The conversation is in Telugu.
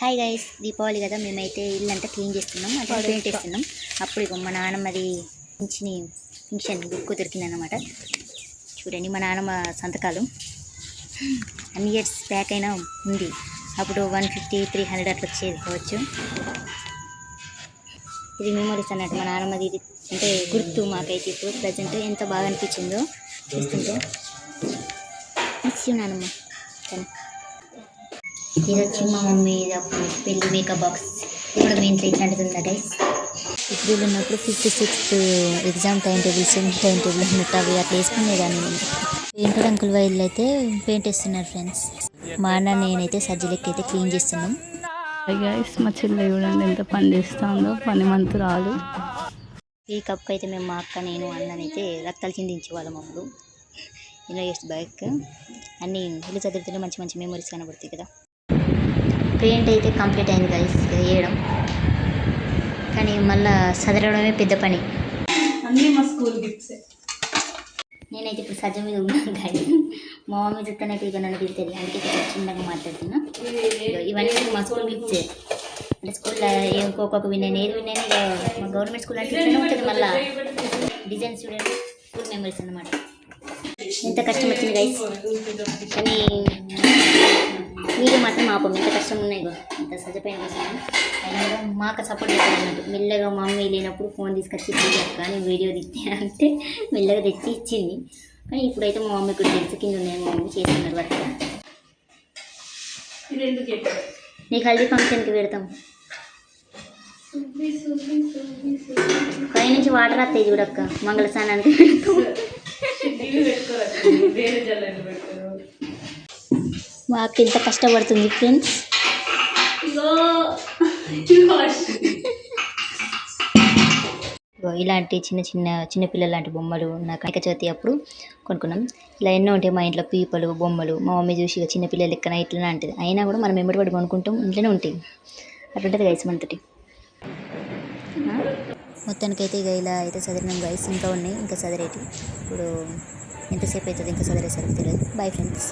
హాయ్ గైస్, దీపావళి కదా మేమైతే ఇల్లంతా క్లీన్ చేస్తున్నాం, అంటే పెయింట్ వేస్తున్నాం. అప్పుడు ఇక మా నాన్నమ్మది ఫంక్షన్ బుక్ దొరికిందన్నమాట. చూడండి, మా నాన్నమ్మ సంతకాలు అన్ని ఇయర్స్ బ్యాక్ అయినా ఉంది. అప్పుడు 150, 300 అట్లా వచ్చేది కావచ్చు. ఇది మెమోరీస్ అన్నట్టు మా నాన్నమ్మది. ఇది అంటే గుర్తు మాకైతే ఇప్పుడు ప్రజెంట్ ఎంత బాగా అనిపించిందో చూస్తుంటే. మిస్ యూ నాన్నమ్మ. కానీ ఇది వచ్చి మా మమ్మీ అప్పుడు పెళ్ళి మేకప్ బాక్స్. ఇది కూడా మెయిన్ ఇట్లాంటిది ఉందా గైస్. ఇప్పుడు ఉన్నప్పుడు 5th, 6th exam time tables, time table అన్నట్టు అవి అట్లా వేసుకునేదాన్ని నేను. వెంకట అంకుల్ వాళ్ళు అయితే పెయింట్ వేస్తున్నారు ఫ్రెండ్స్. మా అన్న నేనైతే సజ్జలెక్కి అయితే క్లీన్ చేస్తున్నాం. గైస్, మా చెల్లె చూడండి ఎంత పని చేస్తుందో, పని మంతురాలు. ఈ కప్కి అయితే మేము మా అక్క, నేను, అన్ననైతే రక్తాలు చిందించేవాళ్ళం అప్పుడు. ఎన్నో ఇయర్స్ బ్యాక్. అన్నీ ఇల్లు చదువుతుంటే మంచి మంచి మెమరీస్ కనబడుతాయి కదా. పెయింట్ అయితే కంప్లీట్ అయింది గైస్ వేయడం, కానీ మళ్ళీ చదవడమే పెద్ద పని. అన్నీ మా స్కూల్ గిఫ్ట్స్. నేనైతే ఇప్పుడు సజ్జ మీద ఉన్నాను కానీ మా మమ్మీ చుట్టానైతే ఇక నన్ను తిరుగుతుంది, అందుకే కొంచెం చిన్నగా మాట్లాడుతున్నా. ఇవన్నీ మా స్కూల్ గిఫ్ట్సే. అంటే స్కూల్లో ఇంకొక విన్నాను, ఏది విన్నాను. ఇక మా గవర్నమెంట్ స్కూల్ అంటే ఇట్లనే ఉంటుంది. మళ్ళీ డిజైన్ స్టూడెంట్ స్కూల్ మెమరీస్ అన్నమాట. ఎంత కష్టం వచ్చింది గైస్, కానీ వీడియో మాత్రం ఆపం. ఎంత కష్టం ఉన్నాయి ఇంత సజ్జపైన కోసం. అయినా కూడా మాకు సపోర్ట్ చేయాలన్నట్టు. మెల్లగా మా మమ్మీ లేనప్పుడు ఫోన్ తీసుకొచ్చి కానీ వీడియో తెచ్చి అంటే మెల్లగా తెచ్చి ఇచ్చింది. కానీ ఇప్పుడైతే మా మమ్మీ కూడా తెలుసు కింద ఉన్నాయి, మా మమ్మీ చేస్తున్నారు వర్క్. నీకు హల్దీ ఫంక్షన్కి పెడతాం. పైనుంచి వాటర్ వస్తాయి చూడక్క, మంగళ స్నానానికి మా అక్క ఎంత కష్టపడుతుంది ఫ్రెండ్స్. ఇలాంటి చిన్న పిల్లల లాంటి బొమ్మలు నాకు వినాయక చవితి అప్పుడు కొనుక్కున్నాం. ఇలా ఎన్నో ఉంటాయి మా ఇంట్లో, పీపలు, బొమ్మలు. మా మమ్మీ చూసి చిన్నపిల్లలు ఎక్కన ఇట్లా అంటది. అయినా కూడా మనం ఎంబడి పడి కొనుక్కుంటాం, ఇంట్లోనే ఉంటాయి. అట్లుంటుంది గైస్ మనతోటి. మొత్తానికైతే ఇక ఇలా అయితే చదివినాం గైస్. ఇంకా ఉన్నాయి, ఇంకా చదివేటి. ఇప్పుడు ఎంతసేపు అవుతుంది ఇంకా చదివేసరికి తెలియదు. Bye friends.